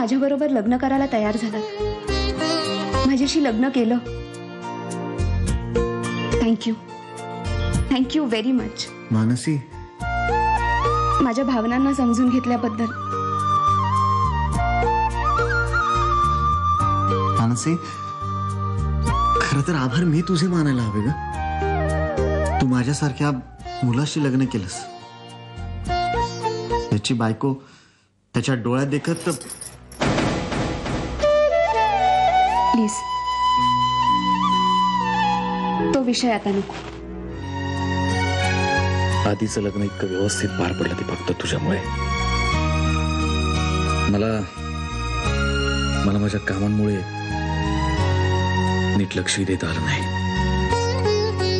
माझ्याबरोबर लग्न करायला तयार झालात, माझ्याशी लग्न केलं. Thank you very much. मानसी, माझ्या भावनांना समजून घेतल्याबद्दल. मानसी, खरं तर आभार मी तुझे मानायला हवे ग. तू माझ्यासारख्या मुलाशी लग्न केलंस. त्याची बायको त्याच्या डोळ्यात देखत. प्लीज तो विषय आता नको. आधीचं लग्न इतकं व्यवस्थित पार पडलं ते फक्त तुझ्यामुळे. मला माझ्या कामांमुळे नीट लक्ष देता आलं नाही.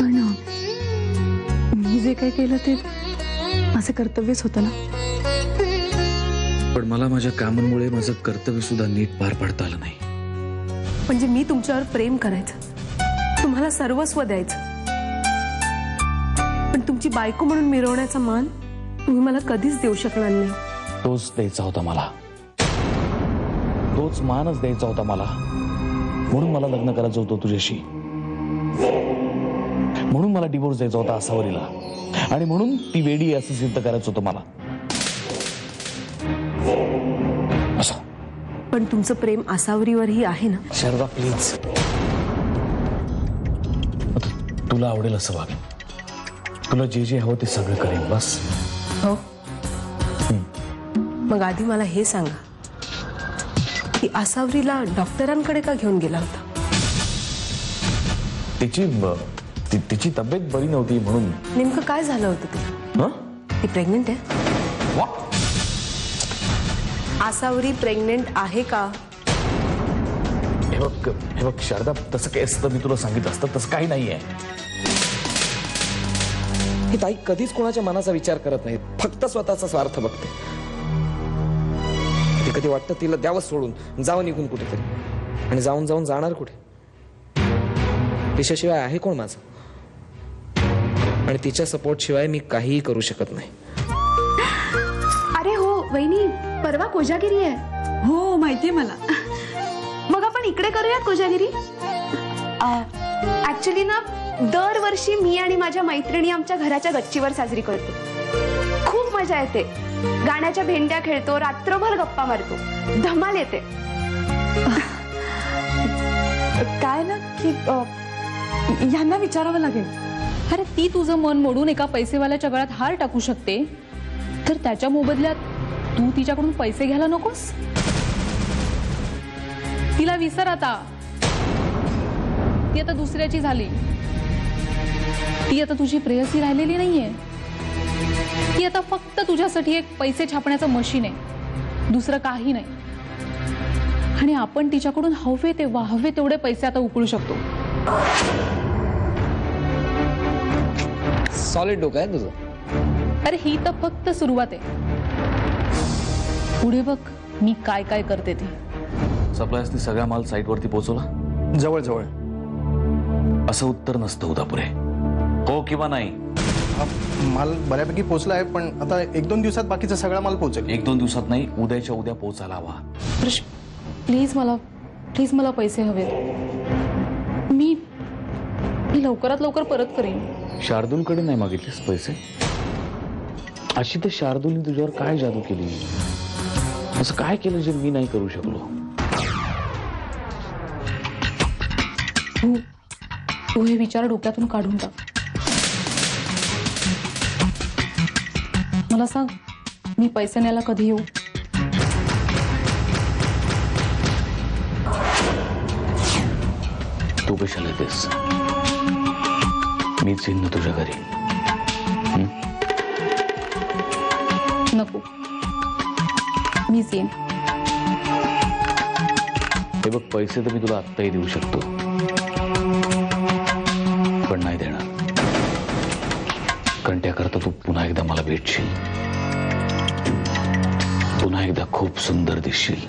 पण मी जे काही केलं ते माझं कर्तव्यच होतं ना. पण मला माझ्या कामांमुळे माझं कर्तव्य सुद्धा नीट पार पाडता आलं नाही. म्हणजे मी तुमच्यावर प्रेम करायचं, तुम्हाला सर्वस्व द्यायचं, पण तुमची बायको म्हणून मिरवण्याचा मान तुम्ही मला कधीच देऊ शकणार नाही. तोच द्यायचा होता मला, तोच मानच द्यायचा होता मला. म्हणून मला लग्न करायचं होतं तुझ्याशी, म्हणून मला डिवोर्स द्यायचा होता आसावरीला, आणि म्हणून ती वेडी असं सिद्ध करायचं होतं मला. असं. पण तुमचं प्रेम आसावरीवरही आहे ना. शारदा प्लीज, तुला आवडेल असं वाग. तुला जे जे हवं ते सगळं करेन बस. हो. मग आधी मला हे सांगा की आसावरीला डॉक्टरांकडे का घेऊन गेला होता? तिची तब्येत बरी नव्हती म्हणून. नेमकं काय झालं होतं तिला? ती प्रेग्नेंट आहे? आसावरी प्रेग्नेंट आहे का? हे बघ शारदा, तसं काय असतं मी तुला सांगितलं असतं. तसं काही नाहीये. ही ताई कधीच कोणाच्या मनाचा विचार करत नाही, फक्त स्वतःचा स्वार्थ बघते. कधी कधी वाटतं तिला द्यावं सोडून, जावं निघून कुठेतरी. आणि जाऊन जाणार कुठे? तिच्याशिवाय आहे कोण माझं? आणि तिच्या सपोर्ट शिवाय मी काहीही करू शकत नाही. अरे हो वहिनी, परवा कोजागिरी आहे. हो माहितीये मला. मग आपण इकडे करूयात कोजागिरी. ऍक्च्युली ना दरवर्षी मी आणि माझ्या मैत्रिणी आमच्या घराच्या गच्चीवर साजरी करतो. खूप मजा येते. गाण्याच्या भेंड्या खेळतो, रात्रभर गप्पा मारतो, धमाल येते. काय ना की यांना विचारावं लागेल. अरे ती तुझं मन मोडून एका पैसेवाल्याच्या गळ्यात हार टाकू शकते, तर त्याच्या मोबदल्यात तू तिच्याकडून पैसे घ्यायला नकोस? तिला विसर आता. ती आता दुसऱ्याची झाली. ती आता तुझी प्रेयसी राहिलेली नाहीये. ती आता फक्त तुझ्यासाठी एक पैसे छापण्याचं मशीन आहे, दुसरं काही नाही. आणि आपण तिच्याकडून हवे तेवढे पैसे आता उकळू शकतो. सॉलिड डोकं आहे तुझं. अरे ही तर फक्त सुरुवात आहे. पुढे बघ मी काय काय करते ते. सप्लायर्सनी सगळा माल साईटवरती पोहोचवला? जवळ जवळ. असं उत्तर नसतं उदापुरे. हो किंवा नाही? माल बऱ्यापैकी पोहोचला आहे, पण आता 1-2 दिवसात बाकीचा सगळा माल पोहोचेल. 1-2 दिवसात नाही, उद्याच्या उद्या पोहोचायला हवा. प्लीज मला पैसे हवेत. मी लवकरात लवकर परत करेन. शार्दूलकडे नाही मागितलेस पैसे? अशी तर शार्दूलने तुझ्यावर काय जादू केली? असं काय केलं जे मी नाही करू शकलो? तू हे विचार डोक्यातून काढून टाक. मला सांग, मी पैसे न्यायला कधी येऊ? तू कशाला येतेस? मीच येईन ना तुझ्या घरी. नको, मीच येईन. हे बघ, पैसे तर मी तुला आत्ताही देऊ शकतो, पण नाही देणार. कारण त्याकरता तू पुन्हा एकदा मला भेटशील, पुन्हा एकदा खूप सुंदर दिसशील.